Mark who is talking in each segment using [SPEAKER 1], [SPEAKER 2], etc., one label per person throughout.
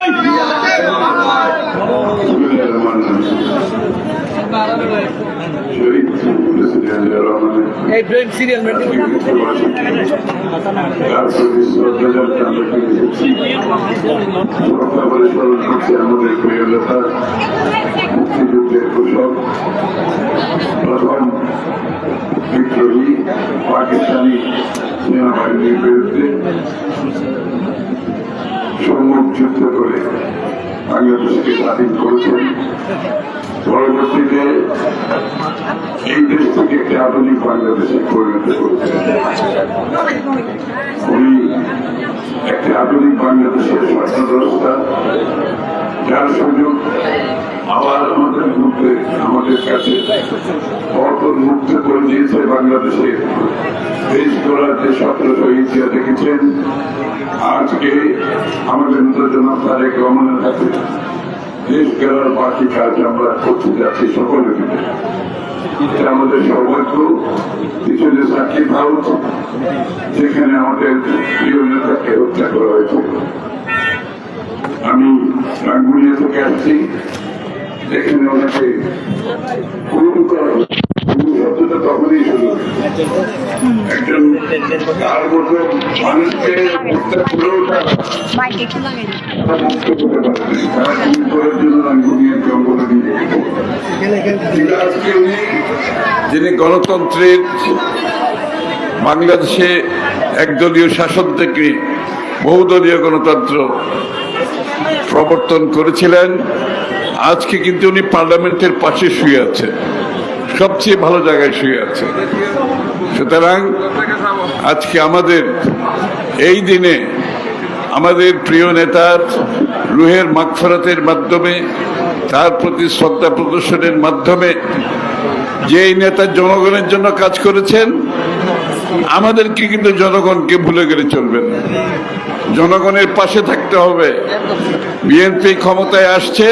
[SPEAKER 1] Serial
[SPEAKER 2] আমাদের প্রিয় নেতা মুক্তিযুদ্ধের ঘোষক প্রথম বিদ্রোহী পাকিস্তানি সেনাবাহিনীর বিরুদ্ধে সম্মুখ যুদ্ধ করে বাংলাদেশকে স্বাধীন করেছেন। পরবর্তীতে এই দেশ থেকে একটি আধুনিক বাংলাদেশে পরিণত করেছেন। উনি একটি আধুনিক বাংলাদেশের স্বাধীনতা যার সুযোগ আবার আমাদের কাছে পরপর মুক্ত করে দিয়েছে। বাংলাদেশের দেশ গড়ার যে স্বপ্ন শহীদ দেখেছেন, আজকে আমাদের জনাব তারেক রহমানের হাতে দেশ গড়ার বাকি কাজ আমরা করতে যাচ্ছি সকলে মিলে। এটা আমাদের সৌভাগ্য। পিছনে সাকিব হাউস, যেখানে আমাদের প্রিয় নেতাকে হত্যা করা হয়েছিল। আমি রাঙ্গুনিয়া থেকে আসছি, যেখানে ওনাকে খুন করা শব্দটা তখনই শুরু। একজন তার মতো মানুষকে হত্যা করেও তারা মুক্ত করতে পারে, তারা খুন করার জন্য রাঙ্গুনিয়ার জঙ্গলে নিয়ে গেছে। আজকে উনি যিনি গণতন্ত্রের বাংলাদেশে একদলীয় শাসন থেকে বহুদলীয় গণতন্ত্র প্রবর্তন করেছিলেন, আজকে কিন্তু উনি পার্লামেন্টের পাশে শুয়ে আছেন, সবচেয়ে ভালো জায়গায় শুয়ে আছে। সুতরাং আজকে আমাদের এই দিনে আমাদের প্রিয় নেতার রুহের মাগফিরাতের মাধ্যমে, তার প্রতি শ্রদ্ধা প্রদর্শনের মাধ্যমে, যেই নেতা জনগণের জন্য কাজ করেছেন, আমাদেরকে কিন্তু জনগণকে ভুলে গেলে চলবে না। জনগণের পাশে থাকতে হবে। বিএনপি ক্ষমতায় আসছে,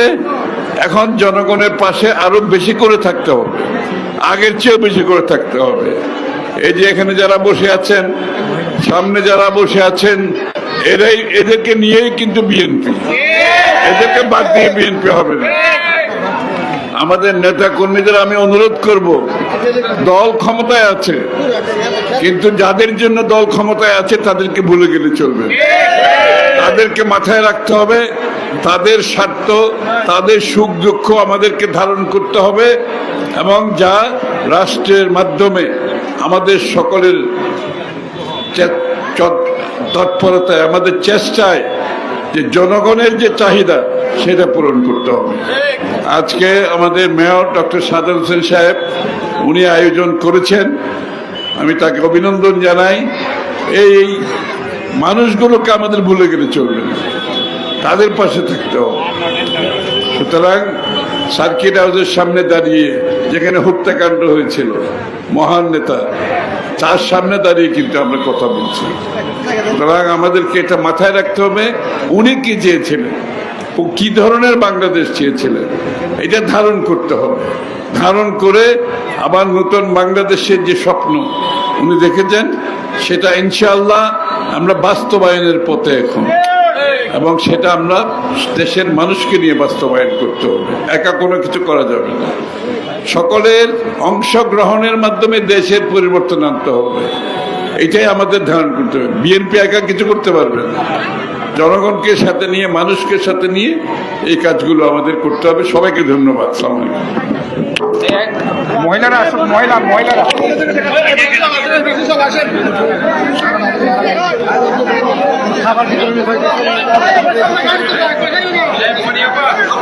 [SPEAKER 2] এখন জনগণের পাশে আরো বেশি করে থাকতে হবে, আগের চেয়েও বেশি করে থাকতে হবে। এই যে এখানে যারা বসে আছেন, সামনে যারা বসে আছেন, এদেরকে নিয়েই কিন্তু বিএনপি, এদেরকে বাদ দিয়ে বিএনপি হবে না। আমাদের নেতা কর্মীদের আমি অনুরোধ করব, দল ক্ষমতায় আছে, কিন্তু যাদের জন্য দল ক্ষমতায় আছে তাদেরকে ভুলে গেলে চলবে। তাদেরকে মাথায় রাখতে হবে, তাদের স্বার্থ, তাদের সুখ দুঃখ আমাদেরকে ধারণ করতে হবে, এবং যা রাষ্ট্রের মাধ্যমে আমাদের সকলের তৎপরতায়, আমাদের চেষ্টায় যে জনগণের যে চাহিদা সেটা পূরণ করতে হবে। আজকে আমাদের মেয়র ডক্টর সাদেক হোসেন সাহেব উনি আয়োজন করেছেন, আমি তাকে অভিনন্দন জানাই। এই মানুষগুলোকে আমাদের ভুলে গেলে চলবে না, তাদের পাশে থাকতে হবে। সুতরাং সার্কিট হাউসের সামনে দাঁড়িয়ে, যেখানে হত্যাকাণ্ড হয়েছিল মহান নেতা, তার সামনে দাঁড়িয়ে কিন্তু আমরা কথা বলছি। সুতরাং আমাদেরকে এটা মাথায় রাখতে হবে, উনি কি চেয়েছিলেন, কি ধরনের বাংলাদেশ চেয়েছিলেন, এটা ধারণ করতে হবে। ধারণ করে আবার নতুন বাংলাদেশের যে স্বপ্ন উনি দেখেছেন, সেটা ইনশাআল্লাহ আমরা বাস্তবায়নের পথে এখন, এবং সেটা আমরা দেশের মানুষকে নিয়ে বাস্তবায়ন করতে হবে। একা কোনো কিছু করা যাবে না। সকলের অংশগ্রহণের মাধ্যমে দেশের পরিবর্তন আনতে হবে, এটাই আমাদের ধারণ করতে হবে। বিএনপি একা কিছু করতে পারবে না। জনগণকে সাথে নিয়ে, মানুষকে সাথে নিয়ে এই কাজগুলো আমাদের করতে হবে। সবাইকে ধন্যবাদ। আসসালামু আলাইকুম।
[SPEAKER 3] মহিলারা আসুন, মহিলারা খাবার